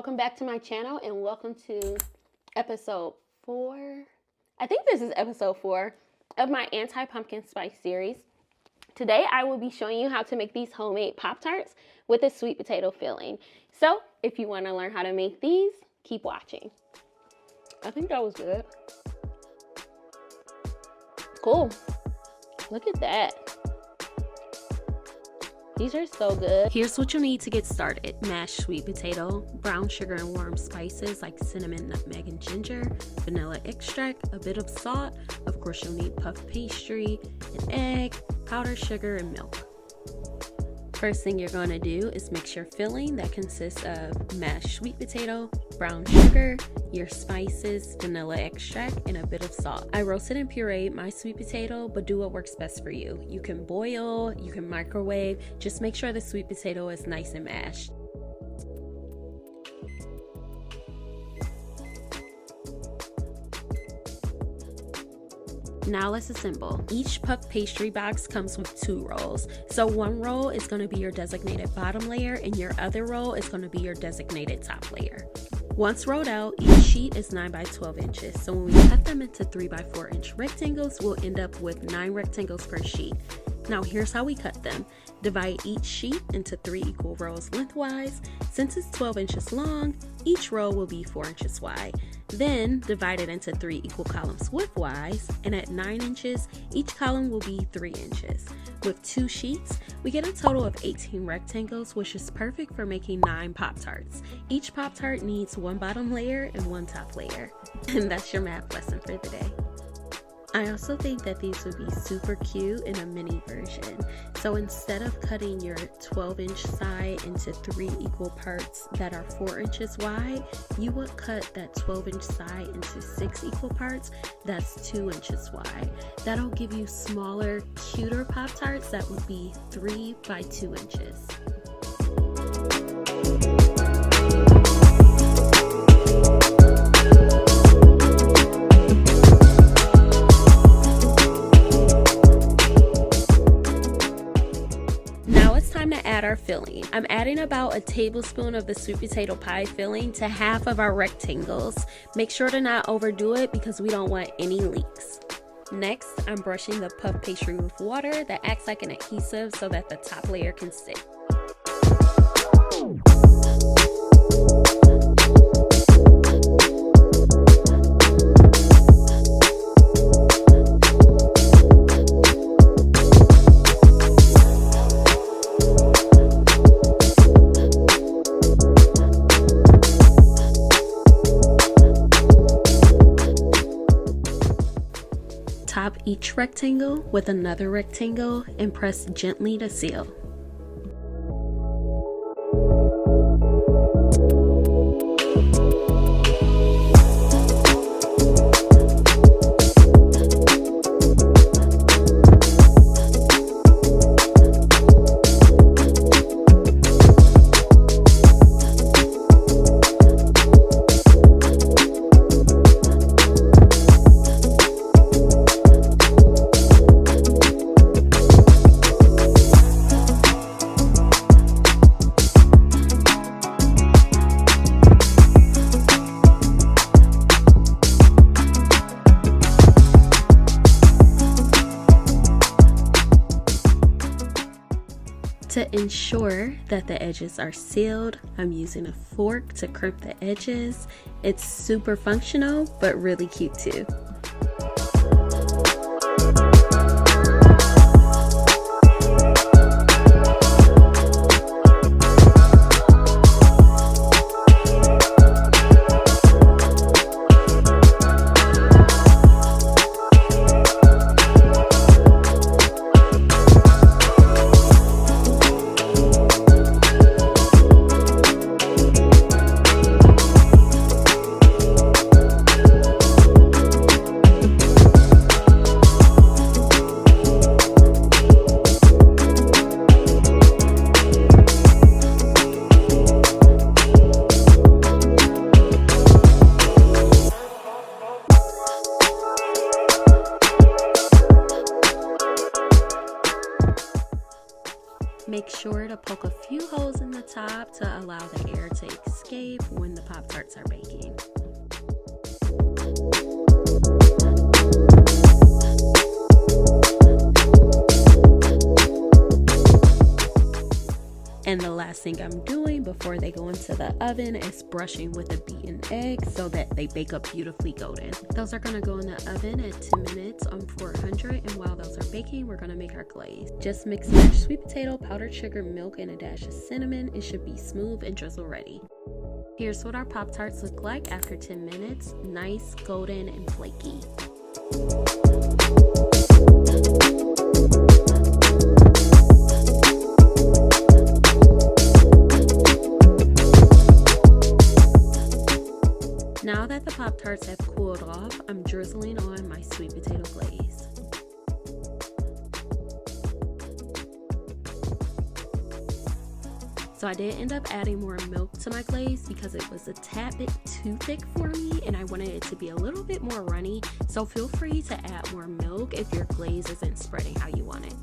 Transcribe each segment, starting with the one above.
welcome back to my channel and welcome to episode 4. I think this is episode 4 of my anti-pumpkin spice series. Today I will be showing you how to make these homemade Pop-Tarts with a sweet potato filling. So if you want to learn how to make these, keep watching. I think that was good. Cool. Look at that. These are so good. Here's what you'll need to get started. Mashed sweet potato, brown sugar and warm spices like cinnamon, nutmeg, and ginger, vanilla extract, a bit of salt. Of course, you'll need puff pastry, an egg, powdered sugar, and milk. First thing you're going to do is mix your filling that consists of mashed sweet potato, brown sugar, your spices, vanilla extract, and a bit of salt. I roasted and pureed my sweet potato, but do what works best for you. You can boil, you can microwave, just make sure the sweet potato is nice and mashed. Now let's assemble. Each puff pastry box comes with 2 rolls. So one roll is going to be your designated bottom layer and your other roll is going to be your designated top layer. Once rolled out, each sheet is 9 by 12 inches. So when we cut them into 3 by 4 inch rectangles, we'll end up with 9 rectangles per sheet. Now here's how we cut them. Divide each sheet into 3 equal rows lengthwise. Since it's 12 inches long, each row will be 4 inches wide. Then divide it into 3 equal columns widthwise, and at 9 inches, each column will be 3 inches. With 2 sheets, we get a total of 18 rectangles, which is perfect for making 9 Pop-Tarts. Each Pop-Tart needs 1 bottom layer and 1 top layer. And that's your math lesson for the day. I also think that these would be super cute in a mini version. So instead of cutting your 12-inch side into 3 equal parts that are 4 inches wide, you would cut that 12-inch side into 6 equal parts that's 2 inches wide. That'll give you smaller, cuter Pop-Tarts that would be 3 by 2 inches. Add our filling. I'm adding about a tablespoon of the sweet potato pie filling to half of our rectangles. Make sure to not overdo it because we don't want any leaks. Next, I'm brushing the puff pastry with water that acts like an adhesive so that the top layer can stick. Top each rectangle with another rectangle and press gently to seal. To ensure that the edges are sealed, I'm using a fork to crimp the edges. It's super functional, but really cute too. Make sure to poke a few holes in the top to allow the air to escape when the Pop-Tarts are baking. And the last thing I'm doing before they go into the oven is brushing with a beaten egg so that they bake up beautifully golden. Those are going to go in the oven at 10 minutes on 400, and while those are baking, we're going to make our glaze. Just mix mashed sweet potato, powdered sugar, milk, and a dash of cinnamon. It should be smooth and drizzle ready. Here's what our Pop-Tarts look like after 10 minutes. Nice, golden, and flaky. Now that the Pop-Tarts have cooled off, I'm drizzling on my sweet potato glaze. So I did end up adding more milk to my glaze because it was a tad bit too thick for me and I wanted it to be a little bit more runny. So feel free to add more milk if your glaze isn't spreading how you want it.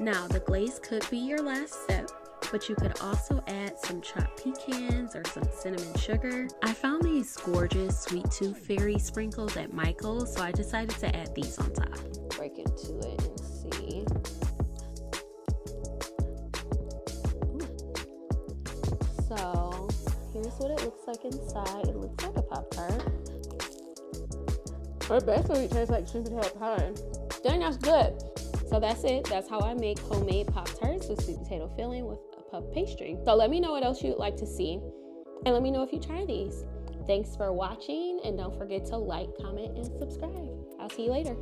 Now, the glaze could be your last step, but you could also add some chopped pecans or some cinnamon sugar. I found these gorgeous Sweet Tooth Fairy sprinkles at Michael's, so I decided to add these on top. Break into it and see. Ooh. So, here's what it looks like inside. It looks like a Pop-Tart. It basically tastes like sweet potato pie. Dang, that's good. So that's it. That's how I make homemade Pop-Tarts with sweet potato filling with a puff pastry. So let me know what else you'd like to see. And let me know if you try these. Thanks for watching. And don't forget to like, comment, and subscribe. I'll see you later.